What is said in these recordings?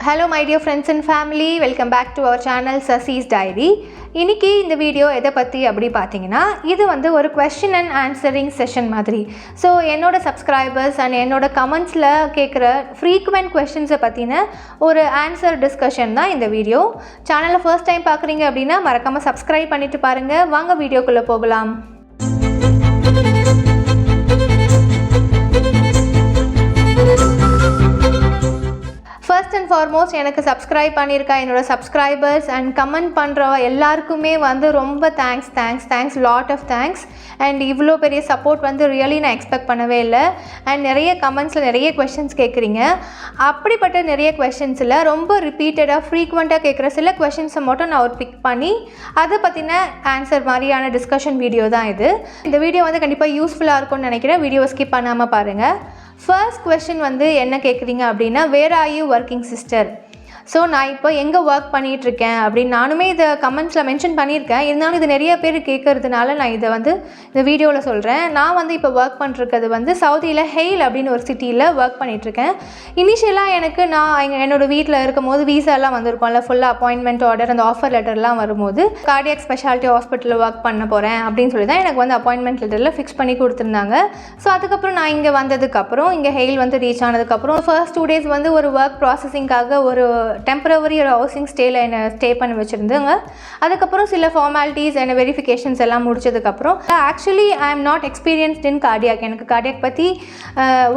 Hello my dear friends and family, welcome back to our channel Sasi's Diary. இன்னைக்கு இந்த video எதை பற்றி அப்படி பார்த்தீங்கன்னா, இது வந்து ஒரு question and answering session மாதிரி. ஸோ என்னோட சப்ஸ்கிரைபர்ஸ் அண்ட் என்னோட கமெண்ட்ஸில் கேட்குற ஃப்ரீக்வெண்ட் கொஸ்டின்ஸை பற்றின ஒரு ஆன்சர் டிஸ்கஷன் தான் இந்த வீடியோ. சேனலை ஃபர்ஸ்ட் டைம் பார்க்குறீங்க அப்படின்னா மறக்காமல் சப்ஸ்கிரைப் பண்ணிவிட்டு பாருங்கள். வாங்க வீடியோக்குள்ளே போகலாம். ஃபர்ஸ்ட் அண்ட் ஃபார்மோஸ்ட் எனக்கு சப்ஸ்கிரைப் பண்ணியிருக்கா என்னோட சப்ஸ்கிரைபர்ஸ் அண்ட் கமெண்ட் பண்ணுற எல்லாருக்குமே வந்து ரொம்ப thanks lot of thanks. And இவ்வளோ பெரிய சப்போர்ட் வந்து ரியலி நான் எக்ஸ்பெக்ட் பண்ணவே இல்லை. அண்ட் நிறைய கமெண்ட்ஸில் நிறைய கொஷின்ஸ் கேட்குறீங்க. அப்படிப்பட்ட நிறைய கொஷின்ஸில் ரொம்ப ரிப்பீட்டடாக ஃப்ரீக்வெண்ட்டாக கேட்குற சில கொஷின்ஸை மட்டும் நான் ஒரு பிக் பண்ணி அதை பற்றின ஆன்சர் மாதிரியான டிஸ்கஷன் வீடியோ தான் இது. இந்த வீடியோ வந்து கண்டிப்பாக யூஸ்ஃபுல்லாக இருக்கும்னு நினைக்கிறேன். வீடியோவை ஸ்கிப் பண்ணாமல் பாருங்கள். ஃபர்ஸ்ட் கொஸ்டின் வந்து என்ன கேட்குறீங்க அப்படின்னா, where are you working sister? So நான் இப்போ எங்கே ஒர்க் பண்ணிகிட்ருக்கேன் அப்படின்னு நானுமே இதை கமெண்ட்ஸில் மென்ஷன் பண்ணியிருக்கேன். இருந்தாலும் இது நிறைய பேர் கேட்குறதுனால நான் இதை வந்து இந்த வீடியோவில் சொல்கிறேன். நான் வந்து இப்போ ஒர்க் பண்ணிருக்கிறது வந்து சவுதியில் ஹெயில் அப்படின்னு ஒரு சிட்டியில் ஒர்க் பண்ணிகிட்ருக்கேன். இனிஷியலாக எனக்கு நான் என்னோடய வீட்டில் இருக்கும் போது வீசாலாம் வந்திருக்கோம்ல, ஃபுல்லாக அப்பாயின்மெண்ட் ஆர்டர் அந்த ஆஃபர் லெட்டர்லாம் வரும்போது கார்டியாக் ஸ்பெஷாலிட்டி ஹாஸ்பிட்டலில் ஒர்க் பண்ண போகிறேன் அப்படின்னு சொல்லி தான் எனக்கு வந்து அப்பாயின்மெண்ட் லெட்டரில் ஃபிக்ஸ் பண்ணி கொடுத்துருந்தாங்க. ஸோ அதுக்கப்புறம் நான் இங்கே வந்ததுக்கப்புறம் இங்கே ஹெயில் வந்து ரீச் ஆனதுக்கப்புறம் ஃபர்ஸ்ட் 2 days வந்து ஒரு ஒர்க் ப்ராசஸிங்காக ஒரு டெம்பரவரி ஒரு ஹவுசிங் ஸ்டேயில் என்னை ஸ்டே பண்ணி வச்சுருந்தாங்க. அதுக்கப்புறம் சில ஃபார்மாலிட்டிஸ் அண்ட் வெரிஃபிகேஷன்ஸ் எல்லாம் முடிச்சதுக்கப்புறம் actually I am not experienced in cardiac. எனக்கு கார்டியாக் பற்றி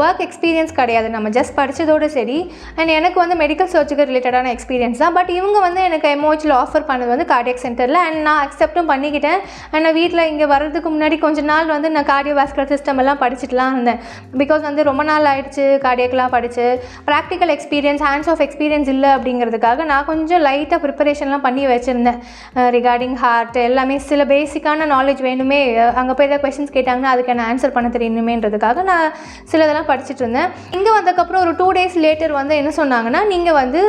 ஒர்க் எக்ஸ்பீரியன்ஸ் கிடையாது. நம்ம ஜஸ்ட் படித்ததோடு சரி. அண்ட் எனக்கு வந்து மெடிக்கல் சர்ஜிக்கல் ரிலேட்டடான எக்ஸ்பீரியன்ஸ் தான். பட் இவங்க வந்து எனக்கு எம்ஓஹெச்சில் ஆஃபர் பண்ணது வந்து கார்டியாக் சென்டரில். அண்ட் நான் அக்செப்டும் பண்ணிக்கிட்டேன். அண்ட் நான் வீட்டில் இங்கே வர்றதுக்கு முன்னாடி கொஞ்ச நாள் வந்து நான் கார்டியோவாஸ்குலர் சிஸ்டம் எல்லாம் படிச்சுட்டுலாம் இருந்தேன். பிகாஸ் வந்து ரொம்ப நாள் ஆகிடுச்சு கார்டியாக்லாம் படித்து practical experience hands of experience இல்லை அப்படிங்கிறதுக்காக நான் கொஞ்சம் லைட்டாக ப்ரிப்பரேஷன்லாம் பண்ணி வச்சுருந்தேன். ரிகார்டிங் ஹார்ட் எல்லாமே சில பேசிக்கான நாலேஜ் வேணுமே. அங்கே போய் ஏதாவது கொஷின்ஸ் கேட்டாங்கன்னா அதுக்கு என்ன ஆன்சர் பண்ண தெரியணுமேன்றதுக்காக நான் சிலதெல்லாம் படிச்சுட்டு இருந்தேன். இங்கே வந்ததுக்கப்புறம் ஒரு 2 days லேட்டர் வந்து என்ன சொன்னாங்கன்னா, நீங்கள் வந்து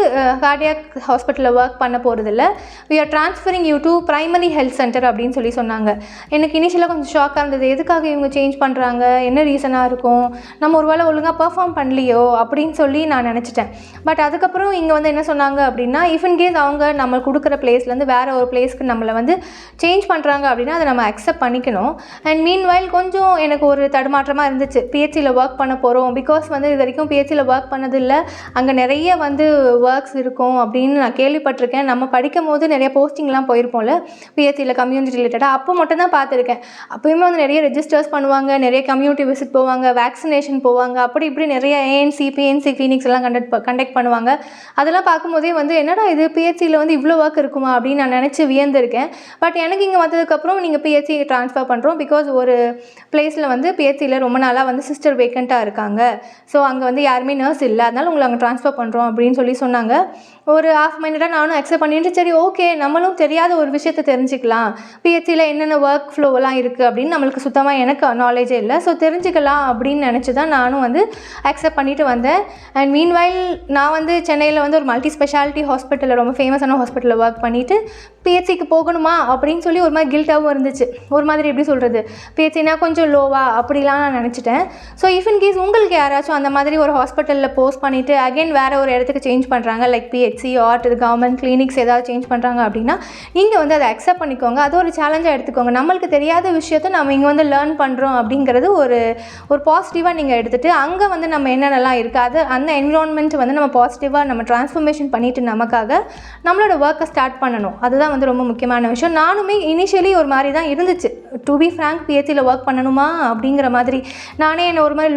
கார்டியாக் ஹாஸ்பிட்டலில் ஒர்க் பண்ண போகிறதில்ல, we are transferring you to primary health centre அப்படின்னு சொல்லி சொன்னாங்க. எனக்கு இனிஷியலாக கொஞ்சம் ஷாக்காக இருந்தது. எதுக்காக இவங்க சேஞ்ச் பண்ணுறாங்க, என்ன ரீசனாக இருக்கும், நம்ம ஒரு வேளை ஒழுங்காக பெர்ஃபார்ம் பண்ணலையோ அப்படின்னு சொல்லி நான் நினச்சிட்டேன். பட் அதுக்கப்புறம் இங்கே வந்து என்ன சொன்னாங்க அப்படின்னா, இஃப் இன் கேஸ் அவங்க நம்ம கொடுக்குற பிளேஸ்லேருந்து வேறு ஒரு பிளேஸ்க்கு நம்மளை வந்து சேஞ்ச் பண்ணுறாங்க அப்படின்னா அதை நம்ம அக்செப்ட் பண்ணிக்கணும். அண்ட் மீன்வைல் கொஞ்சம் எனக்கு ஒரு தடுமாற்றமாக இருந்துச்சு. பிஹெச்சியில் ஒர்க் பண்ண போகிறோம். பிகாஸ் வந்து இது வரைக்கும் பிஹெச்சியில் ஒர்க் பண்ணதில்லை. அங்கே நிறைய வந்து ஒர்க்ஸ் இருக்கும் அப்படின்னு நான் கேள்விப்பட்டிருக்கேன். நம்ம படிக்கும் போது நிறைய போஸ்டிங்லாம் போயிருப்போம்ல பிஹெச்சியில் கம்யூனிட்டி ரிலேட்டடாக. அப்போ மட்டும் தான் பார்த்துருக்கேன். அப்போயுமே வந்து நிறைய ரெஜிஸ்டர்ஸ் பண்ணுவாங்க, நிறைய கம்யூனிட்டி விசிட் போவாங்க, வேக்சினேஷன் போவாங்க, அப்படி இப்படி நிறைய ஏஎன்சி பிஎன்சி கிளினிக்ஸ் எல்லாம் கண்டக்ட் பண்ணுவாங்க. அதெல்லாம் பார்க்கும்போதே வந்து என்னடா இது பிஹெச்சியில் வந்து இவ்வளோ ஒர்க் இருக்குமா அப்படின்னு நான் நினச்சி வியந்திருக்கேன். பட் எனக்கு இங்கே வந்ததுக்கப்புறம் நீங்கள் பிஹெச்சி ட்ரான்ஸ்ஃபர் பண்ணுறோம். பிகாஸ் ஒரு பிளேஸில் வந்து பிஹெச்சியில் ரொம்ப நாளாக வந்து சிஸ்டர் வேக்கண்ட்டாக இருக்காங்க. ஸோ அங்கே வந்து யாருமே நர்ஸ் இல்லை, அதனால உங்களை அங்கே ட்ரான்ஸ்ஃபர் பண்ணுறோம் அப்படின்னு சொல்லி சொன்னாங்க. ஒரு ½ மினிட்டாக நானும் அக்செப்ட் பண்ணிட்டு சரி ஓகே நம்மளும் தெரியாத ஒரு விஷயத்தை தெரிஞ்சுக்கலாம். பிஹெச்சியில் என்னென்ன ஒர்க் ஃப்ளோவெல்லாம் இருக்குது அப்படின்னு நம்மளுக்கு சுத்தமாக எனக்கு நாலேஜே இல்லை. ஸோ தெரிஞ்சுக்கலாம் அப்படின்னு நினச்சி தான் நானும் வந்து அக்செப்ட் பண்ணிவிட்டு வந்தேன். அண்ட் மீன்வைல் நான் வந்து சென்னையில் வந்து ஒரு மல்டி ஸ்பெஷாலிட்டி ஹாஸ்பிட்டலில் ரொம்ப ஃபேமஸான ஹாஸ்பிட்டலில் ஒர்க் பண்ணிவிட்டு பிஹெச்சிக்கு போகணுமா அப்படின்னு சொல்லி ஒரு மாதிரி கில்ட்டாகவும் இருந்துச்சு. ஒரு மாதிரி எப்படி சொல்கிறது, பிஹெச்சினா கொஞ்சம் லோவா அப்படிலாம் நான் நினச்சிட்டேன். ஸோ இஃப் இன் கேஸ் உங்களுக்கு யாராச்சும் அந்த மாதிரி ஒரு ஹாஸ்பிட்டலில் போஸ்ட் பண்ணிவிட்டு அகைன் வேறு ஒரு இடத்துக்கு சேஞ்ச் பண்ணுறாங்க, லைக் பிஹெச்சி ஆர் இது கவர்மெண்ட் கிளினிக்ஸ் ஏதாவது சேஞ்ச் பண்ணுறாங்க அப்படின்னா நீங்கள் வந்து அதை அக்செப்ட் பண்ணிக்கோங்க. அது ஒரு சேலஞ்சாக எடுத்துக்கோங்க. நம்மளுக்கு தெரியாத விஷயத்தை நம்ம இங்கே வந்து லேர்ன் பண்ணுறோம் அப்படிங்கிறது ஒரு பாசிட்டிவாக நீங்கள் எடுத்துகிட்டு அங்கே வந்து நம்ம என்னென்னலாம் இருக்குது அது அந்த என்விரான்மெண்ட் வந்து நம்ம பாசிட்டிவாக நம்ம ட்ரான்ஸ்ஃபர்மேஷன் பண்ணிவிட்டு நமக்காக நம்மளோட ஒர்க்கை ஸ்டார்ட் பண்ணணும். அதுதான் வந்து ரொம்ப முக்கியமான விஷயம். நானுமே இனிஷியலி ஒரு மாதிரி தான் இருந்துச்சு. டு பி ஃப்ராங்க் பிஹெச்சியில் ஒர்க் பண்ணணுமா அப்படிங்கிற மாதிரி நானே என்ன ஒரு மாதிரி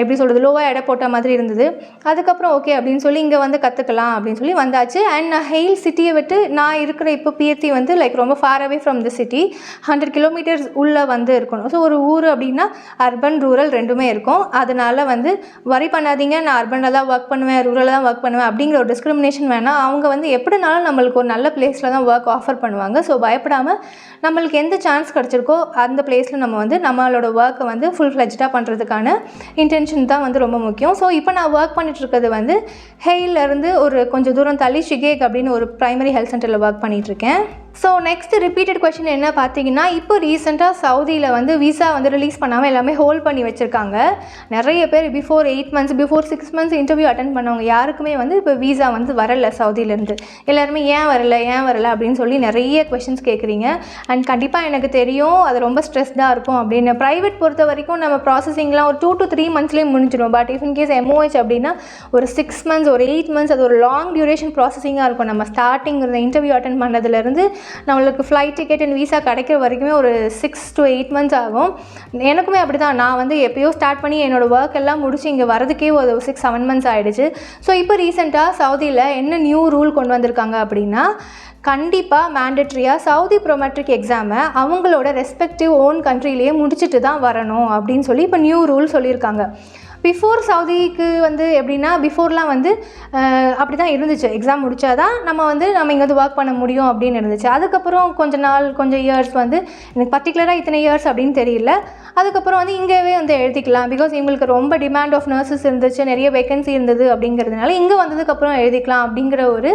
எப்படி சொல்கிறது லோவாக எடை போட்ட மாதிரி இருந்தது. அதுக்கப்புறம் ஓகே அப்படின்னு சொல்லி இங்கே வந்து கற்றுக்கலாம் அப்படின்னு சொல்லி வந்தாச்சு. அண்ட் நான் ஹெயில் சிட்டியை விட்டு நான் இருக்கிற இப்போ பிஹெச்சி வந்து லைக் ரொம்ப far away from the city 100 kilometers உள்ளே வந்து இருக்கணும். ஸோ ஒரு ஊர் அப்படின்னா அர்பன் ரூரல் ரெண்டுமே இருக்கும். அதனால் வந்து வரி பண்ணாதீங்க, நான் அர்பனில் தான் ஒர்க் பண்ணுவேன் ரூரலில் தான் ஒர்க் பண்ணுவேன் அப்படிங்கிற ஒரு டிஸ்கிரிமினேஷன் வேணாம். அவங்க வந்து எப்படினாலும் நம்மளுக்கு ஒரு நல்ல பிளேஸில் தான் ஒர்க் ஆஃபர் பண்ணுவாங்க. ஸோ பயப்படாமல் நம்மளுக்கு எந்த சான்ஸ் கிடச்சிருக்கோ அந்த பிளேஸில் நம்ம வந்து நம்மளோட ஒர்க்கை வந்து ஃபுல் ஃப்ளெஜ்டாக பண்ணுறதுக்கான இன்டென்ஷன் தான் வந்து ரொம்ப முக்கியம். ஸோ இப்போ நான் ஒர்க் பண்ணிகிட்ருக்கிறது வந்து ஹெயிலேருந்து ஒரு கொஞ்சம் தூரம் தள்ளி ஷிகேக் அப்படின்னு ஒரு ப்ரைமரி ஹெல்த் சென்டரில் ஒர்க் பண்ணிகிட்ருக்கேன். ஸோ நெக்ஸ்ட் ரிப்பீட்டட் கொஷின் என்ன பார்த்தீங்கன்னா, இப்போ ரீசெண்டாக சவுதியில் வந்து விசா வந்து ரிலீஸ் பண்ணாமல் எல்லாமே ஹோல்ட் பண்ணி வச்சுருக்காங்க. நிறைய பேர் before 8 months before 6 months interview attend பண்ணவங்க யாருக்குமே வந்து இப்போ விசா வந்து வரலை சவுதியிலேருந்து. எல்லாருமே ஏன் வரலை அப்படின்னு சொல்லி நிறைய கொஷின்ஸ் கேட்குறீங்க. அண்ட் கண்டிப்பாக எனக்கு தெரியும் அது ரொம்ப ஸ்ட்ரெஸ்டாக இருக்கும் அப்படின்னு. ப்ரைவேட் பொறுத்த வரைக்கும் நம்ம ப்ராசஸிங்லாம் ஒரு 2 to 3 monthsலேயே முடிஞ்சிடும். பட் இஃப் இன்கேஸ் MOH அப்படின்னா ஒரு 6 months ஒரு 8 months அது ஒரு லாங் டியூரேஷன் ப்ராசஸிங்காக இருக்கும். நம்ம ஸ்டார்டிங் இன்டர்வியூ அட்டன் பண்ணதுலேருந்து நம்மளுக்கு ஃப்ளைட் டிக்கெட் அண்ட் விசா கிடைக்கிற வரைக்குமே ஒரு 6 to 8 months ஆகும். எனக்குமே அப்படி தான். நான் வந்து எப்போயோ ஸ்டார்ட் பண்ணி என்னோடய ஒர்க் எல்லாம் முடிச்சு இங்கே வரதுக்கே ஒரு 6-7 months ஆகிடுச்சு. ஸோ இப்போ ரீசெண்டாக சவுதியில் என்ன நியூ ரூல் கொண்டு வந்திருக்காங்க அப்படின்னா, கண்டிப்பாக மேண்டட்ரியாக சவுதி ப்ரோமெட்ரிக் எக்ஸாமை அவங்களோட ரெஸ்பெக்டிவ் ஓன் கண்ட்ரிலேயே முடிச்சுட்டு தான் வரணும் அப்படின்னு சொல்லி இப்போ நியூ ரூல் சொல்லியிருக்காங்க. பிஃபோர் சவுதிக்கு வந்து எப்படின்னா, பிஃபோர்லாம் வந்து அப்படி தான் இருந்துச்சு. எக்ஸாம் முடித்தாதான் நம்ம இங்கே வந்து ஒர்க் பண்ண முடியும் அப்படின்னு இருந்துச்சு. அதுக்கப்புறம் கொஞ்சம் இயர்ஸ் வந்து எனக்கு பர்டிகுலராக இத்தனை இயர்ஸ் அப்படின்னு தெரியல. அதுக்கப்புறம் வந்து இங்கேவே வந்து எழுதிக்கலாம். பிகாஸ் இவங்களுக்கு ரொம்ப டிமாண்ட் ஆஃப் நர்சஸ் இருந்துச்சு, நிறைய வேகன்சி இருந்தது அப்படிங்கிறதுனால இங்கே வந்ததுக்கப்புறம் எழுதிக்கலாம் அப்படிங்கிற ஒரு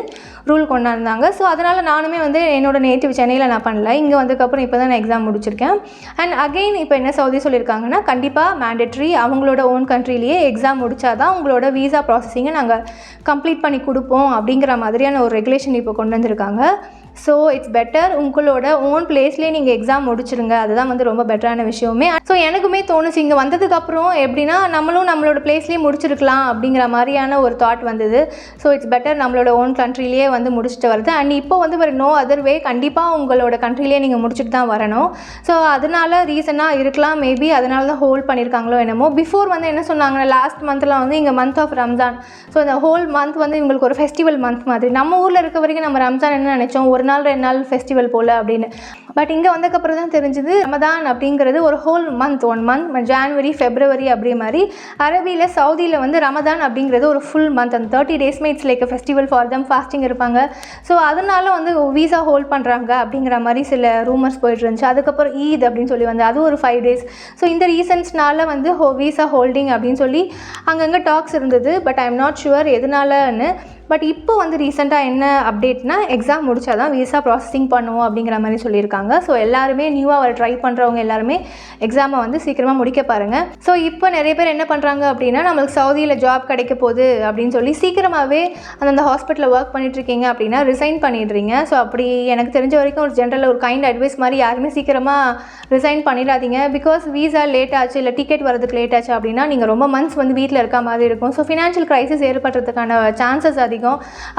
ரூல் கொண்டாந்தாங்க. ஸோ அதனால் நானுமே வந்து என்னோடய நேட்டிவ் சென்னையில் நான் பண்ணல. இங்கே வந்ததுக்கப்புறம் இப்போ தான் நான் எக்ஸாம் முடிச்சிருக்கேன். அண்ட் அகெயின் இப்போ என்ன சவுதி சொல்லியிருக்காங்கன்னா, கண்டிப்பாக மேண்டட்ரி அவங்களோட ஓன் கண்ட்ரிலேயே எக்ஸாம் முடித்தா தான் உங்களோட விசா ப்ராசஸிங்கை நாங்கள் கம்ப்ளீட் பண்ணி கொடுப்போம் அப்படிங்கிற மாதிரியான ஒரு ரெகுலேஷன் இப்போ கொண்டு வந்திருக்காங்க. ஸோ இட்ஸ் பெட்டர் உங்களோட ஓன் பிளேஸ்லேயே நீங்கள் எக்ஸாம் முடிச்சிடுங்க. அதுதான் வந்து ரொம்ப பெட்டரான விஷயமே. ஸோ எனக்குமே தோணுச்சு இங்கே வந்ததுக்கப்புறம் எப்படின்னா நம்மளோட பிளேஸ்லேயே முடிச்சிருக்கலாம் அப்படிங்கிற மாதிரியான ஒரு தாட் வந்தது. ஸோ இட்ஸ் பெட்டர் நம்மளோட ஓன் கண்ட்ரிலேயே வந்து முடிச்சுட்டு வருது. அண்ட் இப்போ வந்து ஒரு நோ அதர் வே, கண்டிப்பாக உங்களோட கண்ட்ரிலேயே நீங்கள் முடிச்சுட்டு தான் வரணும். ஸோ அதனால ரீசனாக இருக்கலாம், மேபி அதனால தான் ஹோல்ட் பண்ணியிருக்காங்களோ என்னமோ. பிஃபோர் வந்து என்ன சொன்னாங்கன்னா, லாஸ்ட் மந்தில் வந்து இங்கே மந்த் ஆஃப் ரம்ஜான். ஸோ இந்த ஹோல் மந்த் வந்து இவங்களுக்கு ஒரு ஃபெஸ்டிவல் மந்த் மாதிரி. நம்ம ஊரில் இருக்க வரைக்கும் நம்ம ரம்ஜான் என்ன நினச்சோம், 1 நாள் 2 நாள் ஃபெஸ்டிவல் போல் அப்படின்னு. பட் இங்கே வந்ததுக்கப்புறம் தான் தெரிஞ்சுது ரமதான் அப்படிங்கிறது ஒரு whole month, 1 month, January February அப்படி மாதிரி. அரபியில் சவுதியில் வந்து ரமதான் அப்படிங்கிறது ஒரு ஃபுல் மந்த். அந்த 30 days it's like festival for them, fasting இருப்பாங்க. ஸோ அதனால வந்து விசா ஹோல்ட் பண்ணுறாங்க அப்படிங்கிற மாதிரி சில ரூமர்ஸ் போயிட்டு இருந்துச்சு. அதுக்கப்புறம் ஈத் அப்படின்னு சொல்லி வந்து அது ஒரு 5 days. ஸோ இந்த ரீசன்ஸ்னால வந்து விசா ஹோல்டிங் அப்படின்னு சொல்லி அங்கங்கே டாக்ஸ் இருந்தது. But I am not sure எதனாலன்னு. பட் இப்போ வந்து ரீசெண்டாக என்ன அப்டேட்னா, எக்ஸாம் முடித்தா தான் விசா ப்ராசஸிங் பண்ணுவோம் அப்படிங்கிற மாதிரி சொல்லியிருக்காங்க. ஸோ எல்லாருமே நியூவாக ட்ரை பண்ணுறவங்க எல்லாருமே எக்ஸாமை வந்து சீக்கிரமாக முடிக்க பாருங்கள். ஸோ இப்போ நிறைய பேர் என்ன பண்ணுறாங்க அப்படின்னா, நம்மளுக்கு சவுதியில் ஜாப் கிடைக்க போகுது அப்படின்னு சொல்லி சீக்கிரமாகவே அந்த ஹாஸ்பிட்டலில் ஒர்க் பண்ணிட்டுருக்கீங்க அப்படின்னா ரிசைன் பண்ணிடுறீங்க. ஸோ அப்படி எனக்கு தெரிஞ்ச வரைக்கும் ஒரு ஜென்ரலாக ஒரு கைண்ட் அட்வைஸ் மாதிரி யாருமே சீக்கிரமாக ரிசைன் பண்ணிடாதீங்க. பிகாஸ் விசா லேட் ஆச்சு இல்லை டிக்கெட் வரதுக்கு லேட் ஆச்சு அப்படின்னா நீங்கள் ரொம்ப மந்த்ஸ் வந்து வீட்டில் இருக்க மாதிரி இருக்கும். ஸோ ஃபினான்ஷியல் க்ரைசிஸ் ஏற்படுறதுக்கான சான்சஸ் அதிகம்.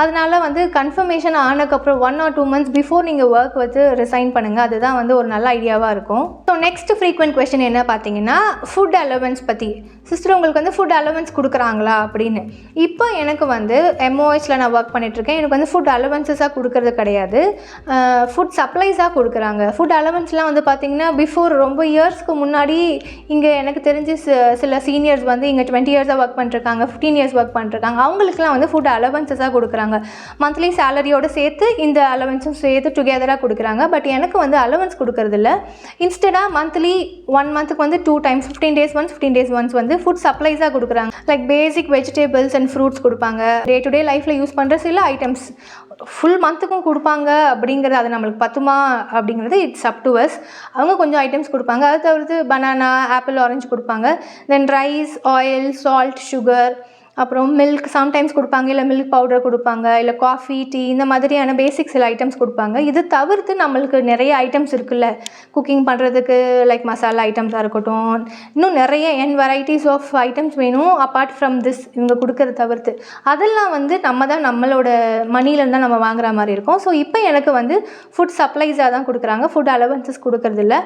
அதனால வந்து கன்ஃபர்மேஷன் ஆனதுக்கப்புறம் 1 or 2 months பிஃபோர் நீங்கள் ஒர்க் வந்து ரிசைன் பண்ணுங்கள். அதுதான் வந்து ஒரு நல்ல ஐடியாவாக இருக்கும். ஸோ நெக்ஸ்ட் ஃப்ரீக்வெண்ட் கொஸ்டின் என்ன பார்த்தீங்கன்னா, ஃபுட் அலவன்ஸ் பற்றி. சிஸ்டர் உங்களுக்கு வந்து ஃபுட் அலவன்ஸ் கொடுக்குறாங்களா அப்படின்னு. இப்போ எனக்கு வந்து MOHல நான் ஒர்க் பண்ணிகிட்ருக்கேன். எனக்கு வந்து ஃபுட் அலவன்ஸஸாக கொடுக்கறது கிடையாது, ஃபுட் சப்ளைஸாக கொடுக்குறாங்க. ஃபுட் அலவன்ஸ்லாம் வந்து பார்த்திங்கன்னா பிஃபோர் ரொம்ப இயர்ஸ்க்கு முன்னாடி இங்கே எனக்கு தெரிஞ்சு சில சீனியர்ஸ் வந்து இங்கே 20 years ஒர்க் பண்ணிருக்காங்க, 15 years ஒர்க் பண்ணிருக்காங்க. அவங்களுக்குலாம் வந்து ஃபுட் அலவன்ஸஸாக கொடுக்குறாங்க. மந்த்லி சேலரியோடு சேர்த்து இந்த அலவன்ஸும் சேர்த்து டுகெதராக கொடுக்குறாங்க. பட் எனக்கு வந்து அலவன்ஸ் கொடுக்கறதில்ல. இன்ஸ்டடாக மந்த்லி 1 monthக்கு வந்து 2 times 15 days once வந்து ஃபுட் சப்ளைஸாக கொடுக்குறாங்க. Like basic vegetables and fruits கொடுப்பாங்க. டே டு டே லைஃப்பில் யூஸ் பண்ணுற சில ஐட்டம்ஸ் ஃபுல் மந்த்துக்கும் கொடுப்பாங்க. அப்படிங்கிறது அது நம்மளுக்கு பத்துமா அப்படிங்கிறது இட்ஸ் அப் டு அஸ். அவங்க கொஞ்சம் ஐட்டம்ஸ் கொடுப்பாங்க. அது தவிர்த்து பனானா, ஆப்பிள், ஆரஞ்சு கொடுப்பாங்க. தென் ரைஸ், ஆயில், சால்ட், சுகர், அப்புறம் மில்க் சம்டைம்ஸ் கொடுப்பாங்க, இல்லை மில்க் பவுடர் கொடுப்பாங்க, இல்லை காஃபி, டீ, இந்த மாதிரியான பேசிக் சில ஐட்டம்ஸ் கொடுப்பாங்க. இது தவிர்த்து நம்மளுக்கு நிறைய ஐட்டம்ஸ் இருக்குல்ல குக்கிங் பண்ணுறதுக்கு, லைக் மசாலா ஐட்டம்ஸாக இருக்கட்டும், இன்னும் நிறைய வெரைட்டிஸ் ஆஃப் ஐட்டம்ஸ் வேணும் அப்பார்ட் ஃப்ரம் திஸ் இவங்க கொடுக்கறத தவிர்த்து. அதெல்லாம் வந்து நம்மளோட மணிலேருந்து தான் நம்ம வாங்குற மாதிரி இருக்கும். ஸோ இப்போ எனக்கு வந்து ஃபுட் சப்ளைஸாக தான் கொடுக்குறாங்க, ஃபுட் அலவன்சஸ் கொடுக்கறதில்ல.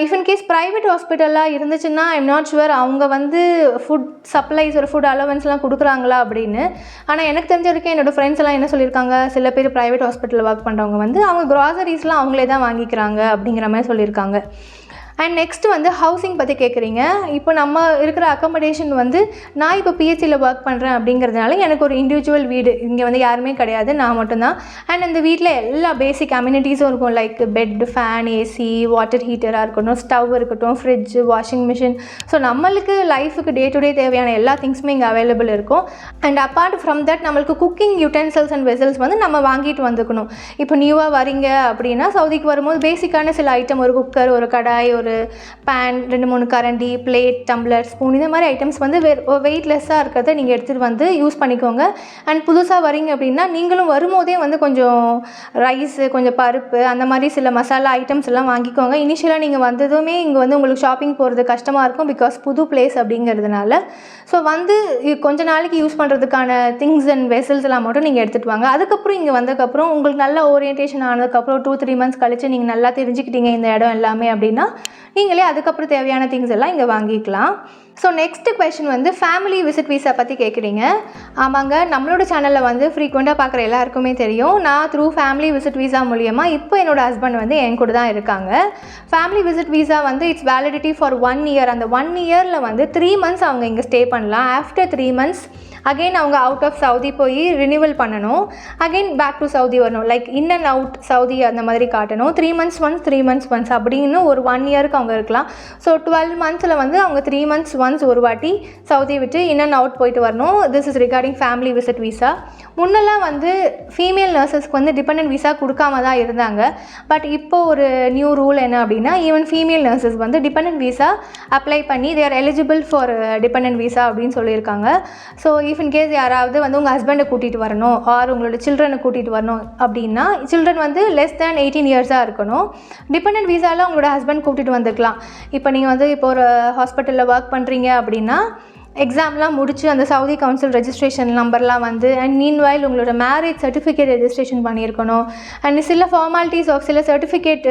இஃப் இன் கேஸ் ப்ரைவேட் ஹாஸ்பிட்டலாக இருந்துச்சுன்னா ஐ எம் நாட் ஷுவர் அவங்க வந்து ஃபுட் சப்ளைஸ் ஒரு ஃபுட் அலவன்ஸ்லாம் கொடுக்குறாங்களா அப்படின்னு. ஆனால் எனக்கு தெரிஞ்ச வரைக்கும் என்னோடய ஃப்ரெண்ட்ஸ் எல்லாம் என்ன சொல்லியிருக்காங்க, சில பேர் ப்ரைவேட் ஹாஸ்பிட்டலில் ஒர்க் பண்ணுறவங்க வந்து அவங்க க்ராசரிஸ்லாம் அவங்களே தான் வாங்கிக்கிறாங்க அப்படிங்கிற மாதிரி சொல்லியிருக்காங்க. அண்ட் நெக்ஸ்ட்டு வந்து ஹவுசிங் பற்றி கேட்குறீங்க. இப்போ நம்ம இருக்கிற அக்காமடேஷன் வந்து நான் இப்போ பிஹெச்சியில் ஒர்க் பண்ணுறேன் அப்படிங்கிறதுனால எனக்கு ஒரு இண்டிவிஜுவல் வீடு இங்கே வந்து யாருமே கிடையாது, நான் மட்டும்தான். அண்ட் அந்த வீட்டில் எல்லா பேசிக் அம்யூனிட்டிஸும் இருக்கும். Like bed, fan, AC, water ஹீட்டராக இருக்கட்டும், ஸ்டவ் இருக்கட்டும், ஃப்ரிட்ஜு, வாஷிங் மிஷின். ஸோ நம்மளுக்கு லைஃபுக்கு டே டு டே தேவையான எல்லா திங்ஸுமே இங்கே அவைலபிள் இருக்கும். அண்ட் அப்பார்ட் ஃப்ரம் தட் நம்மளுக்கு குக்கிங் யூட்டென்சில்ஸ் அண்ட் வெசல்ஸ் வந்து நம்ம வாங்கிட்டு வந்துக்கணும். இப்போ நியூவாக வரீங்க அப்படின்னா சவுதிக்கு வரும்போது பேசிக்கான சில ஐட்டம், ஒரு குக்கர், ஒரு கடாய், ஒரு பேன், 2-3 கரண்டி, பிளேட், டம்ளர், ஸ்பூன், இந்த மாதிரி ஐட்டம்ஸ் வந்து வெயிட்லெஸ்ஸாக இருக்கிறத நீங்கள் எடுத்துகிட்டு வந்து யூஸ் பண்ணிக்கோங்க. அண்ட் புதுசாக வரீங்க அப்படின்னா நீங்களும் வரும்போதே வந்து கொஞ்சம் ரைஸு, கொஞ்சம் பருப்பு, அந்த மாதிரி சில மசாலா ஐட்டம்ஸ் எல்லாம் வாங்கிக்கோங்க. இனிஷியலாக நீங்கள் வந்ததுமே இங்கே வந்து உங்களுக்கு ஷாப்பிங் போகிறது கஷ்டமாக இருக்கும், பிகாஸ் புது பிளேஸ் அப்படிங்கிறதுனால. ஸோ வந்து கொஞ்ச நாளைக்கு யூஸ் பண்ணுறதுக்கான திங்ஸ் அண்ட் வெசல்ஸ் எல்லாம் மட்டும் நீங்கள் எடுத்துகிட்டு வாங்க. அதுக்கப்புறம் இங்கே வந்ததுக்கப்புறம் உங்களுக்கு நல்ல ஓரியன்டேஷன் ஆனதுக்கப்புறம் 2-3 மந்த்ஸ் கழித்து நீங்கள் நல்லா தெரிஞ்சுக்கிட்டீங்க இந்த இடம் எல்லாமே அப்படின்னா நீங்களே அதுக்கப்புறம் தேவையான திங்ஸ் எல்லாம் இங்கே வாங்கிக்கலாம். ஸோ நெக்ஸ்ட்டு கொஷின் வந்து ஃபேமிலி விசிட் வீசா பற்றி கேட்குறீங்க. ஆமாங்க, நம்மளோட சேனலில் வந்து ஃப்ரீக்வெண்ட்டாக பார்க்குற எல்லாருக்குமே தெரியும், நான் த்ரூ ஃபேமிலி விசிட் வீசா மூலிமா இப்போ என்னோடய ஹஸ்பண்ட் வந்து என் கூட தான் இருக்காங்க. ஃபேமிலி விசிட் வீசா வந்து இட்ஸ் வேலிடிட்டி ஃபார் 1 இயர். அந்த 1 இயரில் வந்து 3 மந்த்ஸ் அவங்க இங்கே ஸ்டே பண்ணலாம். ஆஃப்டர் 3 மந்த்ஸ் அகெயின் அவங்க அவுட் ஆஃப் சவுதி போய் ரினிவல் பண்ணணும், அகெயின் பேக் டு சவுதி வரணும். Like in and out Saudi அந்த மாதிரி காட்டணும். 3 மந்த்ஸ் ஒன்ஸ் 3 மந்த்ஸ் ஒன்ஸ் அப்படின்னு ஒரு 1 இயருக்கு அவங்க இருக்கலாம். ஸோ 12 மந்த்ஸில் வந்து அவங்க 3 மந்த்ஸ் ஒன்ஸ் ஒரு வாட்டி சவுதி விட்டு இன் அண்ட் அவுட் போயிட்டு வரணும். This is regarding family visit visa. முன்னெல்லாம் வந்து ஃபீமேல் நர்சஸ்க்கு வந்து டிபெண்டன்ட் வீசா கொடுக்காம தான் இருந்தாங்க. பட் இப்போ ஒரு நியூ ரூல் என்ன அப்படின்னா, ஈவன் ஃபீமேல் நர்சஸ் வந்து டிபெண்டன்ட் வீசா அப்ளை பண்ணி they are eligible for dependent visa அப்படின்னு சொல்லியிருக்காங்க. ஸோ இஃப் இன்கேஸ் யாராவது வந்து உங்கள் ஹஸ்பண்டை கூட்டிகிட்டு வரணும் ஆர் உங்களோட சில்ட்ரனை கூட்டிகிட்டு வரணும் அப்படின்னா, சில்ட்ரன் வந்து less than 18 இயர்ஸாக இருக்கணும். டிபெண்டன்ட் வீசாவில் உங்களோட ஹஸ்பண்ட் கூட்டிகிட்டு வந்துக்கலாம். இப்போ நீங்கள் வந்து இப்போ ஒரு ஹாஸ்பிட்டலில் ஒர்க் பண்ணுறீங்க அப்படின்னா எக்ஸாம்லாம் முடிச்சு அந்த சவுதி கவுன்சில் ரெஜிஸ்ட்ரேஷன் நம்பர்லாம் வந்து அண்ட் மீன்வைல் உங்களோட மேரேஜ் சர்டிஃபிகேட் ரெஜிஸ்ட்ரேஷன் பண்ணியிருக்கணும். அண்ட் சில ஃபார்மாலிட்டிஸ் ஆஃப் சில சர்டிஃபிகேட்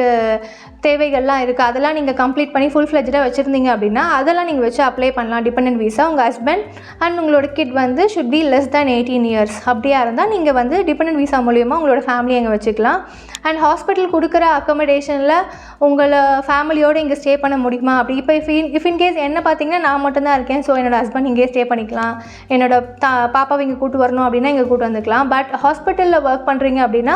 தேவைகள்லாம் இருக்குது, அதெல்லாம் நீங்கள் கம்ப்ளீட் பண்ணி ஃபுல் ஃப்ளெஜ்டாக வச்சுருந்தீங்க அப்படின்னா அதெல்லாம் நீங்கள் வச்சு அப்ளை பண்ணலாம் டிபெண்டன்ட் வீசா. உங்கள் ஹஸ்பண்ட் அண்ட் உங்களோட கிட் வந்து should be less than 18 years. அப்படியா இருந்தால் நீங்கள் வந்து டிபெண்டன்ட் வீசா மூலியமாக உங்களோட ஃபேமிலியை இங்கே வச்சுக்கலாம். அண்ட் ஹாஸ்பிட்டல் கொடுக்குற அக்கமடேஷனில் உங்களை ஃபேமிலியோடு இங்கே ஸ்டே பண்ண முடியுமா அப்படி இப்போ இஃப் இன்கேஸ் என்ன பார்த்தீங்கன்னா நான் மட்டும்தான் இருக்கேன், ஸோ என்னோட ஹஸ்பண்ட் இங்கே ஸ்டே பண்ணிக்கலாம், என்னோட பாப்பாவை இங்கே கூட்டு வரணும் அப்படின்னா இங்கே கூட்டு வந்துக்கலாம். பட் ஹாஸ்பிட்டலில் ஒர்க் பண்ணுறீங்க அப்படின்னா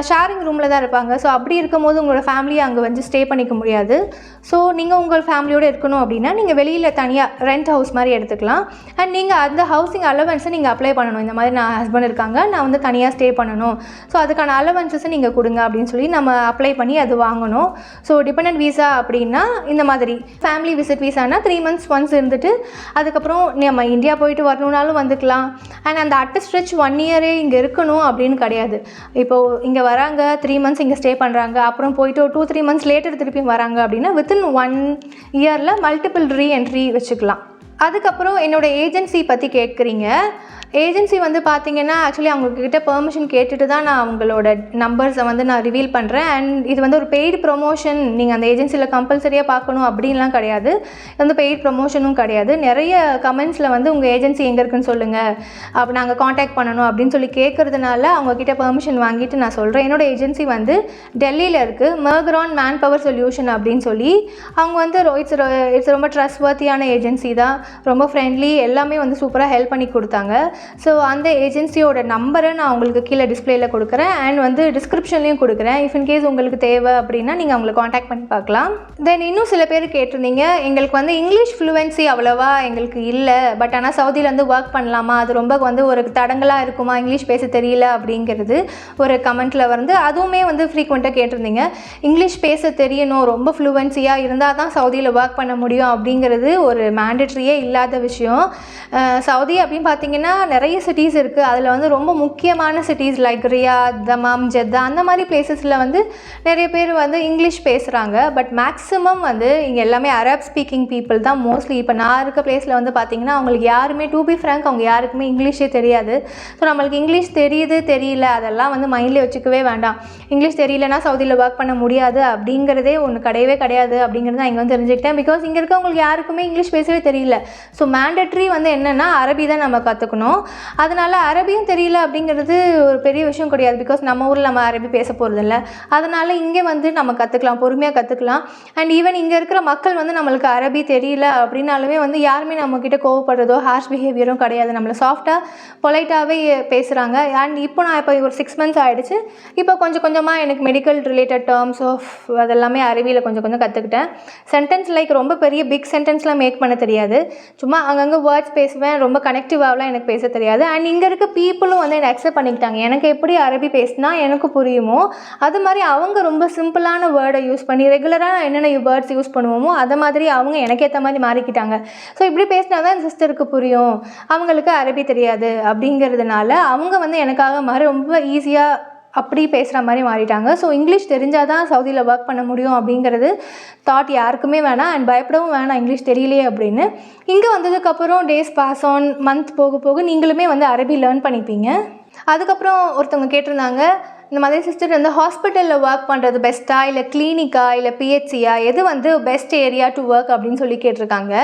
ஷேரிங் ரூமில் தான் இருப்பாங்க. ஸோ அப்படி இருக்கும்போது உங்களோட ஃபேமிலியை அங்கே வந்து ஸ்டே பண்ணிக்க முடியாது. ஸோ நீங்கள் உங்கள் ஃபேமிலியோடு இருக்கணும் அப்படின்னா நீங்கள் வெளியில் தனியாக ரெண்ட் ஹவுஸ் மாதிரி எடுத்துக்கலாம். அண்ட் நீங்கள் அந்த ஹவுசிங் அலவன்ஸை நீங்கள் அப்ளை பண்ணணும். இந்த மாதிரி நான் ஹஸ்பண்ட் இருக்காங்க, நான் வந்து தனியாக ஸ்டே பண்ணணும், ஸோ அதுக்கான அலவன்ஸஸை நீங்கள் கொடுங்க அப்படின்னு சொல்லி நம்ம அப்ளை பண்ணி அது வாங்கணும். ஸோ டிபெண்டன்ட் வீசா அப்படின்னா இந்த மாதிரி ஃபேமிலி விசிட் வீசானா 3 மந்த்ஸ் ஒன்ஸ் இருந்துட்டு அதுக்கப்புறம் நம்ம இந்தியா போயிட்டு வரணுன்னாலும் வந்துக்கலாம். அண்ட் அந்த அட் ஸ்ட்ரெச் 1 இயரே இங்கே இருக்கணும் அப்படின்னு கிடையாது. இப்போது இங்கே வராங்க 3 மந்த்ஸ் இங்கே ஸ்டே பண்ணுறாங்க, அப்புறம் போயிட்டு 2-3 மந்த்ஸ் லேட்டர் திருப்பி வராங்க அப்படின்னா வித்தின் 1 இயரில் மல்டிபிள் ரீஎன்ட்ரி வச்சுக்கலாம். அதுக்கப்புறம் என்னோடய ஏஜென்சி பற்றி கேட்குறீங்க. ஏஜென்சி வந்து பார்த்திங்கன்னா ஆக்சுவலி அவங்கக்கிட்ட பெர்மிஷன் கேட்டுட்டு தான் நான் அவங்களோட நம்பர்ஸை வந்து நான் ரிவீல் பண்ணுறேன். அண்ட் இது வந்து ஒரு பெய்டு ப்ரொமோஷன், நீங்கள் அந்த ஏஜென்சியில் கம்பல்சரியாக பார்க்கணும் அப்படின்லாம் கிடையாது. இது வந்து பெய்ட் ப்ரொமோஷனும் கிடையாது. நிறைய கமெண்ட்ஸில் வந்து உங்கள் ஏஜென்சி எங்கே இருக்குன்னு சொல்லுங்கள், அப்போ நாங்கள் காண்டாக்ட் பண்ணணும் அப்படின்னு சொல்லி கேட்குறதுனால அவங்கக்கிட்ட பெர்மிஷன் வாங்கிட்டு நான் சொல்கிறேன். என்னோடய ஏஜென்சி வந்து டெல்லியில் இருக்குது, மெர்க்ரான் மேன் பவர் சொல்யூஷன் அப்படின்னு சொல்லி. அவங்க வந்து இட்ஸ் ரொம்ப ட்ரஸ்ட்வர்த்தியான ஏஜென்சி தான், ரொம்ப ஃப்ரெண்ட்லி, எல்லாமே வந்து சூப்பராக ஹெல்ப் பண்ணி கொடுத்தாங்க. ஸோ அந்த ஏஜென்சியோட நம்பரை நான் உங்களுக்கு கீழே டிஸ்பிளேயில் கொடுக்குறேன் அண்ட் வந்து டிஸ்கிரிப்ஷன்லேயும் கொடுக்குறேன். இஃப் இன்கேஸ் உங்களுக்கு தேவை அப்படின்னா நீங்கள் அவங்களை காண்டாக்ட் பண்ணி பார்க்கலாம். தென் இன்னும் சில பேர் கேட்டிருந்தீங்க, எங்களுக்கு வந்து இங்கிலீஷ் ஃப்ளூவன்சி அவ்வளோவா எங்களுக்கு இல்லை, பட் ஆனால் சவுதியில் வந்து ஒர்க் பண்ணலாமா, அது ரொம்ப வந்து ஒரு தடங்கலாக இருக்குமா, இங்கிலீஷ் பேச தெரியல அப்படிங்கிறது ஒரு கமெண்ட்டில் வந்து அதுவுமே வந்து ஃப்ரீக்வெண்ட்டாக கேட்டிருந்தீங்க. இங்கிலீஷ் பேச தெரியணும், ரொம்ப ஃப்ளூவன்சியாக இருந்தால் தான் சவுதியில் ஒர்க் பண்ண முடியும் அப்படிங்கிறது ஒரு மேண்டட்ரியே இல்லாத விஷயம். சவுதி அப்படின்னு பார்த்தீங்கன்னா நிறைய சிட்டிஸ் இருக்குது. அதில் வந்து ரொம்ப முக்கியமான சிட்டிஸ் லைக் ரியாத், தமாம், ஜெத்தா அந்த மாதிரி பிளேசஸில் வந்து நிறைய பேர் வந்து இங்கிலீஷ் பேசுகிறாங்க. பட் மேக்ஸிமம் வந்து இங்கே எல்லாமே அரப் ஸ்பீக்கிங் பீப்புள் தான் மோஸ்ட்லி. இப்போ நான் இருக்க பிளேஸில் வந்து பார்த்திங்கன்னா அவங்களுக்கு யாருமே டு பி ஃப்ராங்க் அவங்க யாருக்குமே இங்கிலீஷே தெரியாது. ஸோ நம்மளுக்கு இங்கிலீஷ் தெரியுது தெரியல அதெல்லாம் வந்து மைண்ட்லேயே வச்சுக்கவே வேண்டாம். இங்கிலீஷ் தெரியலனா சவுதியில் ஒர்க் பண்ண முடியாது அப்படிங்கிறதே ஒன்று கிடையவே கிடையாது அப்படிங்கிறது நான் இங்கே வந்து தெரிஞ்சுக்கிட்டேன். பிகாஸ் இங்கே இருக்கவங்களுக்கு யாருக்குமே இங்கிலீஷ் பேசவே தெரியல. ஸோ மேண்டட்ரி வந்து என்னென்னா அரபி தான் நம்ம கற்றுக்கணும். போனோம். அதனால் அரபியும் தெரியல அப்படிங்கிறது ஒரு பெரிய விஷயம் கிடையாது. பிகாஸ் நம்ம ஊரில் நம்ம அரபி பேச போகிறதில்ல. அதனால் இங்கே வந்து நம்ம கற்றுக்கலாம், பொறுமையாக கற்றுக்கலாம். அண்ட் ஈவன் இங்கே இருக்கிற மக்கள் வந்து நம்மளுக்கு அரபி தெரியல அப்படின்னாலுமே வந்து யாருமே நம்மக்கிட்ட கோவப்படுறதோ ஹார்ஷ் பிஹேவியரும் கிடையாது. நம்மளை சாஃப்டாக பொலைட்டாகவே பேசுகிறாங்க. அண்ட் நான் இப்போ ஒரு 6 months ஆகிடுச்சு. இப்போ கொஞ்சம் கொஞ்சமாக எனக்கு மெடிக்கல் ரிலேட்டட் டேர்ம்ஸ் ஆஃப் அதெல்லாமே அரபியில் கொஞ்சம் கொஞ்சம் கற்றுக்கிட்டேன். சென்டென்ஸ் லைக் ரொம்ப பெரிய பிக் சென்டென்ஸ்லாம் மேக் பண்ண தெரியாது. சும்மா அங்கங்கே வேர்ட்ஸ் பேசுவேன். ரொம்ப கனெக்டிவாகலாம் எனக்கு பேச தெரியாது. அண்ட் இங்கே இருக்க பீப்புளும் வந்து என்னை அக்செப்ட் பண்ணிக்கிட்டாங்க. எனக்கு எப்படி அரபி பேசினா எனக்கு புரியுமோ அது மாதிரி அவங்க ரொம்ப சிம்பிளான வேர்டை யூஸ் பண்ணி ரெகுலராக என்னென்ன வேர்ட்ஸ் யூஸ் பண்ணுவோமோ அதை மாதிரி அவங்க எனக்கு ஏற்ற மாதிரி மாறிக்கிட்டாங்க. ஸோ இப்படி பேசினா தான் என் சிஸ்டருக்கு புரியும், அவங்களுக்கு அரபி தெரியாது அப்படிங்கிறதுனால அவங்க வந்து எனக்காக மாதிரி ரொம்ப ஈஸியாக அப்படி பேசுகிற மாதிரி மாறிட்டாங்க. ஸோ இங்கிலீஷ் தெரிஞ்சால் தான் சவுதியில் ஒர்க் பண்ண முடியும் அப்படிங்கிறது தாட் யாருக்குமே வேணாம். அண்ட் பயப்படவும் வேணாம் இங்கிலீஷ் தெரியலையே அப்படின்னு. இங்கே வந்ததுக்கப்புறம் டேஸ் பாஸ் ஆன், மந்த் போக போக நீங்களுமே வந்து அரபி லேர்ன் பண்ணிப்பீங்க. அதுக்கப்புறம் ஒருத்தவங்க கேட்டிருந்தாங்க, இந்த மாதிரி சிஸ்டர் வந்து ஹாஸ்பிட்டலில் ஒர்க் பண்ணுறது பெஸ்ட்டா இல்லை கிளினிக்கா இல்லை பிஹெச்சியா, எது வந்து பெஸ்ட் ஏரியா டு ஒர்க் அப்படின்னு சொல்லி கேட்டிருக்காங்க.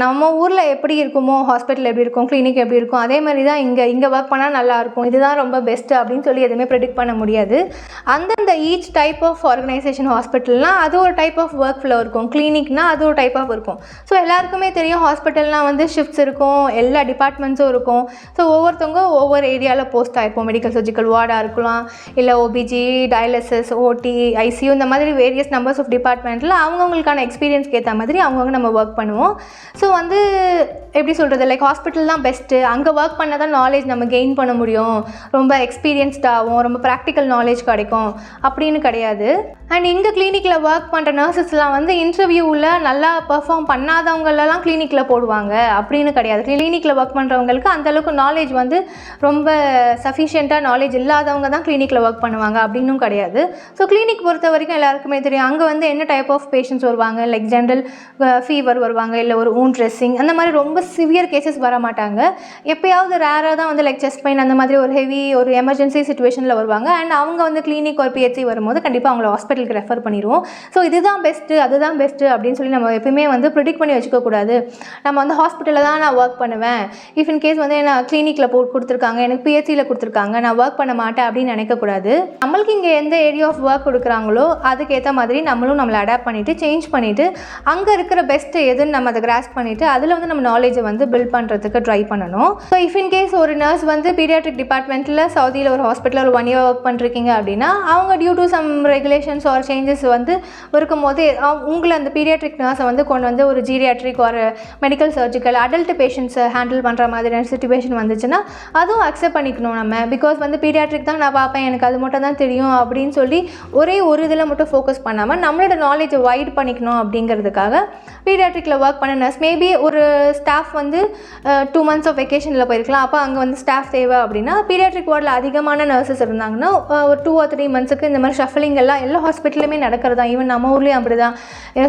நம்ம ஊரில் எப்படி இருக்குமோ ஹாஸ்பிட்டல் எப்படி இருக்கும், கிளினிக் எப்படி இருக்கும், அதே மாதிரி தான் இங்கே ஒர்க் பண்ணால் நல்லாயிருக்கும், இதுதான் ரொம்ப பெஸ்ட்டு அப்படின்னு சொல்லி எதுவுமே ப்ரெடிக்ட் பண்ண முடியாது. அந்தந்த ஈச் டைப் ஆஃப் ஆர்கனைசேஷன், ஹாஸ்பிட்டல்னால் அது ஒரு டைப் ஆஃப் ஒர்க் ஃப்ளோ இருக்கும், கிளினிக்னால் அது ஒரு டைப் ஆஃப் இருக்கும். ஸோ எல்லாருக்குமே தெரியும் ஹாஸ்பிட்டல்னால் வந்து ஷிஃப்ட்ஸ் இருக்கும், எல்லா டிபார்ட்மெண்ட்ஸும் இருக்கும். ஸோ ஒவ்வொருத்தவங்க ஒவ்வொரு ஏரியாவில் போஸ்ட் ஆகிருப்போம். மெடிக்கல் சர்ஜிக்கல் வார்டாக இருக்கலாம், இல்லை ஓபிஜி, டயாலிசிஸ், ஓடி, ஐசியூ, இந்த மாதிரி வேரியஸ் நம்பர்ஸ் ஆஃப் டிபார்ட்மெண்ட்டில் அவங்கவுங்களுக்கான எக்ஸ்பீரியன்ஸ்க்கு ஏற்ற மாதிரி அவங்கவுங்க நம்ம ஒர்க் பண்ணுவோம். ஸோ வந்து எப்படி சொல்கிறது, லைக் ஹாஸ்பிட்டல் தான் பெஸ்ட்டு, அங்கே ஒர்க் பண்ணால் தான் நாலேஜ் நம்ம கெயின் பண்ண முடியும், ரொம்ப எக்ஸ்பீரியன்ஸ்டாகவும் ரொம்ப ப்ராக்டிக்கல் நாலேஜ் கிடைக்கும் அப்படின்னு கிடையாது. அண்ட் இங்கே கிளினிக்கில் ஒர்க் பண்ணுற நர்சஸ்லாம் வந்து இன்டர்வியூவில் நல்லா பெர்ஃபார்ம் பண்ணாதவங்களெல்லாம் கிளினிக்கில் போடுவாங்க அப்படின்னு கிடையாது. கிளினிக்கில் ஒர்க் பண்ணுறவங்களுக்கு அந்தளவுக்கு நாலேஜ் வந்து ரொம்ப சஃபிஷியண்ட்டாக நாலேஜ் இல்லாதவங்க தான் கிளினிக்கில் ஒர்க் பண்ணுவாங்க அப்படின்னும் கிடையாது. ஸோ கிளினிக் பொறுத்த வரைக்கும் எல்லாருக்குமே தெரியும் அங்கே வந்து என்ன டைப் ஆஃப் பேஷண்ட்ஸ் வருவாங்க. லைக் ஜென்ரல் ஃபீவர் வருவாங்க, இல்லை ஒரு ஊன் ட்ரெஸ்ஸிங், அந்த மாதிரி ரொம்ப சிவியர் கேசஸ் வர மாட்டாங்க. எப்போயாவது ரேராக தான் வந்து லைக் செஸ்ட் பெயின் அந்த மாதிரி ஒரு ஹெவி ஒரு எமர்ஜென்சி சுச்சுவேஷனில் வருவாங்க. அண்ட் அவங்க வந்து கிளினிக் ஒரு பிஹெச்சி வரும்போது கண்டிப்பாக அவங்கள ஹாஸ்பிட்டலுக்கு ரெஃபர் பண்ணிடுவோம். ஸோ இதுதான் பெஸ்ட்டு, அதுதான் பெஸ்ட்டு அப்படின்னு சொல்லி நம்ம எப்பவுமே வந்து ப்ரிடிக்ட் பண்ணி வச்சுக்கக்கூடாது. நம்ம வந்து ஹாஸ்பிட்டலில் தான் நான் ஒர்க் பண்ணுவேன், இஃப் இன் கேஸ் வந்து நான் கிளினிக்கில் போட்டு கொடுத்துருக்காங்க, எனக்கு பிஹெச்சியில் கொடுத்துருக்காங்க, நான் ஒர்க் பண்ண மாட்டேன் அப்படின்னு நினைக்கக்கூடாது. நம்மளுக்கு இங்கே எந்த ஏரியா ஆஃப் ஒர்க் கொடுக்குறாங்களோ அதுக்கேற்ற மாதிரி நம்மளை அடாப்ட் பண்ணிவிட்டு சேஞ்ச் பண்ணிவிட்டு அங்கே இருக்கிற பெஸ்ட்டு எதுன்னு நம்ம அதை கிராஸ்ப் பண்ணிவிட்டு அதில் வந்து நம்ம நாலேஜை வந்து பில்ட் பண்ணுறதுக்கு ட்ரை பண்ணணும். ஸோ இஃப் இன் கேஸ் ஒரு நர்ஸ் வந்து பீடியாட்ரிக் டிபார்ட்மெண்ட்டில் சவுதியில் ஒரு ஹாஸ்பிட்டலில் ஒரு 1 year ஒர்க் பண்ணிருக்கீங்க அப்படின்னா அவங்க due to some regulations or changes வந்து இருக்கும்போது உங்களை அந்த பீடியாட்ரிக் நர்ஸை வந்து கொண்டு வந்து ஒரு ஜீரியாட்ரிக் ஒரு மெடிக்கல் சர்ஜிக்கல் அடல்ட் பேஷண்ட்ஸை ஹேண்டில் பண்ணுற மாதிரியான சிச்சுவேஷன் வந்துச்சுன்னா அதுவும் அக்செப்ட் பண்ணிக்கணும் நம்ம. பிகாஸ் வந்து பீடியாட்ரிக் தான் நான் பார்ப்பேன், எனக்கு அது மட்டும் தான் தெரியும் அப்படின்னு சொல்லி ஒரே ஒரு இதில் மட்டும் ஃபோக்கஸ் பண்ணாமல் நம்மளோட நாலேஜை வைட் பண்ணிக்கணும் அப்படிங்கிறதுக்காக பீடியாட்ரிக்கில் ஒர்க் பண்ண நர்ஸ் மேபி ஒரு ஸ்டாஃப் வந்து 2 months ஆஃப் வெக்கேஷனில் போயிருக்கலாம். அப்போ அங்கே வந்து ஸ்டாஃப் தேவை அப்படின்னா பீடியாட்ரிக் வார்டில் அதிகமான நர்சஸ் இருந்தாங்கன்னா ஒரு 2 or 3 months இந்த மாதிரி ஷஃபலிங் எல்லாம் எல்லா ஹாஸ்பிட்டலுமே நடக்கிறது தான். ஈவன் நம்ம ஊர்லேயும் அப்படி தான்.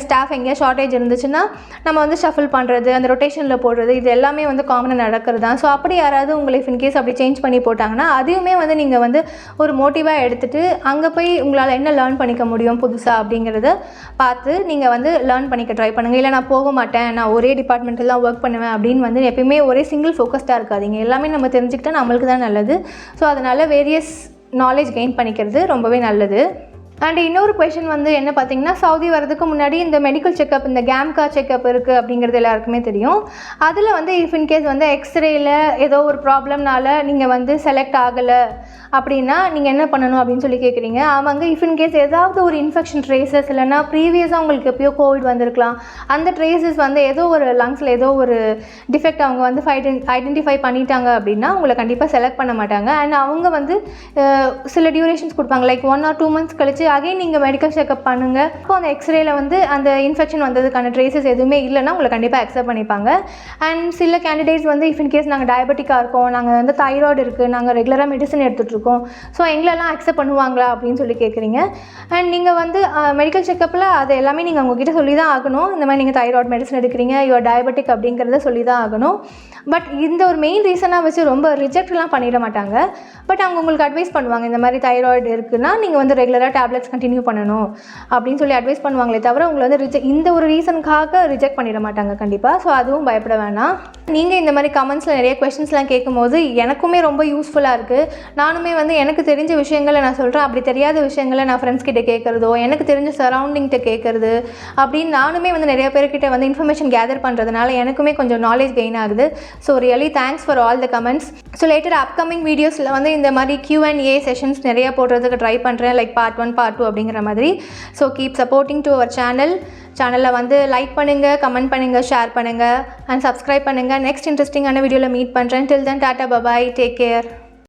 ஸ்டாஃப் எங்கேயா ஷார்ட்டேஜ் இருந்துச்சுன்னா நம்ம வந்து ஷஃபில் பண்ணுறது, அந்த ரொட்டேஷனில் போடுறது, இது எல்லாமே வந்து காமனாக நடக்கிறது தான். ஸோ அப்படி யாராவது உங்களை இன் கேஸ் அப்படி சேஞ்ச் பண்ணி போட்டாங்கன்னா அதையுமே வந்து நீங்கள் வந்து ஒரு மோட்டிவாக எடுத்துகிட்டு அங்கே போய் உங்களால் என்ன லேர்ன் பண்ணிக்க முடியும் புதுசாக அப்படிங்கிறத பார்த்து நீங்கள் வந்து லேர்ன் பண்ணிக்க ட்ரை பண்ணுங்கள். இல்லை நான் போக மாட்டேன், நான் ஒரே டிபார்ட்மெண்ட்டில் தான் ஒர்க் பண்ணுவேன் அப்படின்னு வந்து எப்பயுமே ஒரே சிங்கிள் ஃபோக்கஸ்டாக இருக்காதீங்க. எல்லாமே நம்ம தெரிஞ்சுக்கிட்டால் நம்மளுக்கு தான் நல்லது. ஸோ அதனால் வேரியஸ் நாலேஜ் கெயின் பண்ணிக்கிறது ரொம்பவே நல்லது. அண்ட் இன்னொரு கொஷின் வந்து என்ன பார்த்தீங்கன்னா, சவுதி வரதுக்கு முன்னாடி இந்த மெடிக்கல் செக்கப், இந்த கேம்கா செக்கப் இருக்குது அப்படிங்கிறது எல்லாருக்குமே தெரியும். அதில் வந்து இஃப் இன்கேஸ் வந்து எக்ஸ்ரேயில் ஏதோ ஒரு ப்ராப்ளம்னால நீங்கள் வந்து செலக்ட் ஆகலை அப்படின்னா நீங்கள் என்ன பண்ணணும் அப்படின்னு சொல்லி கேட்குறீங்க. ஆமாங்க, இஃப் இன்கேஸ் ஏதாவது ஒரு இன்ஃபெக்ஷன் ட்ரேசஸ் இல்லைனா ப்ரீவியஸாக உங்களுக்கு எப்பயோ கோவிட் வந்திருக்கலாம், அந்த ட்ரேசஸ் வந்து ஏதோ ஒரு லங்ஸில் ஏதோ ஒரு டிஃபெக்ட் அவங்க வந்து ஐடென்டிஃபை பண்ணிட்டாங்க அப்படின்னா உங்களை கண்டிப்பாக செலக்ட் பண்ண மாட்டாங்க. அண்ட் அவங்க வந்து சில டியூரேஷன்ஸ் கொடுப்பாங்க. லைக் 1 or 2 months கழிச்சு அகைன் நீங்கள் மெடிக்கல் செக்அப் பண்ணுங்கள். அப்போ அந்த எக்ஸ்ரேயில் வந்து அந்த இன்ஃபெக்ஷன் வந்ததுக்கான ட்ரேசஸ் எதுவுமே இல்லைன்னா உங்களை கண்டிப்பாக அக்செப்ட் பண்ணிப்பாங்க. அண்ட் சில கேண்டிடேட்ஸ் வந்து இஃப் இன்கேஸ் நாங்கள் டயபெட்டிக்காக இருக்கோம், நாங்கள் வந்து தைராய்டு இருக்குது, நாங்கள் ரெகுலராக மெடிசன் எடுத்துகிட்ருக்கோம், ஸோ எங்களெல்லாம் அக்செப்ட் பண்ணுவாங்களா அப்படின்னு சொல்லி கேட்குறீங்க. அண்ட் நீங்கள் வந்து மெடிக்கல் செக்கப்பில் அது எல்லாமே நீங்கள் உங்ககிட்ட சொல்லி தான் ஆகணும். இந்த மாதிரி நீங்கள் தைராய்டு மெடிசன் எடுக்கிறீங்க, யூஆர் டயபெட்டிக் அப்படிங்கிறத சொல்லி தான் ஆகணும். பட் இந்த ஒரு மெயின் ரீசனாக வச்சு ரொம்ப ரிஜெக்ட்லாம் பண்ணிட மாட்டாங்க. பட் அவங்க உங்களுக்கு அட்வைஸ் பண்ணுவாங்க, இந்த மாதிரி தைராய்டு இருக்குன்னா நீங்கள் வந்து ரெகுலராக டேப்லெட்ஸ் கண்டினியூ பண்ணணும் அப்படின்னு சொல்லி அட்வைஸ் பண்ணுவாங்களே தவிர உங்களை வந்து இந்த ஒரு ரீசனுக்காக ரிஜெக்ட் பண்ணிட மாட்டாங்க கண்டிப்பாக. ஸோ அதுவும் பயப்பட வேணாம். நீங்கள் இந்த மாதிரி கமெண்ட்ஸில் நிறைய கொஷின்ஸ்லாம் கேட்கும்போது எனக்குமே ரொம்ப யூஸ்ஃபுல்லாக இருக்குது. நானுமே வந்து எனக்கு தெரிஞ்ச விஷயங்களை நான் சொல்கிறேன், அப்படி தெரியாத விஷயங்களை நான் ஃப்ரெண்ட்ஸ் கிட்ட கேட்குறதோ, எனக்கு தெரிஞ்ச சரௌண்டிங்கிட்ட கேட்குறது அப்படின்னு நானுமே வந்து நிறைய பேர்கிட்ட வந்து இன்ஃபர்மேஷன் கேதர் பண்ணுறதுனால எனக்குமே கொஞ்சம் நாலேஜ் கெயின் ஆகுது. So really thanks for all the comments. So later upcoming வீடியோஸில் வந்து இந்த மாதிரி Q&A செஷன்ஸ் நிறையா போடுறதுக்கு ட்ரை பண்ணுறேன், லைக் பார்ட் 1 பார்ட் 2 அப்படிங்கிற மாதிரி. So keep supporting to our சேனலில் வந்து லைக் பண்ணுங்கள், கமெண்ட் பண்ணுங்கள், ஷேர் பண்ணுங்கள் அண்ட் சப்ஸ்கிரைப் பண்ணுங்கள். நெக்ஸ்ட் இன்ட்ரெஸ்டிங்கான வீடியோவில் மீட் பண்ணுறேன். டில் தென் டாட்டா பபாய், டேக் கேர்.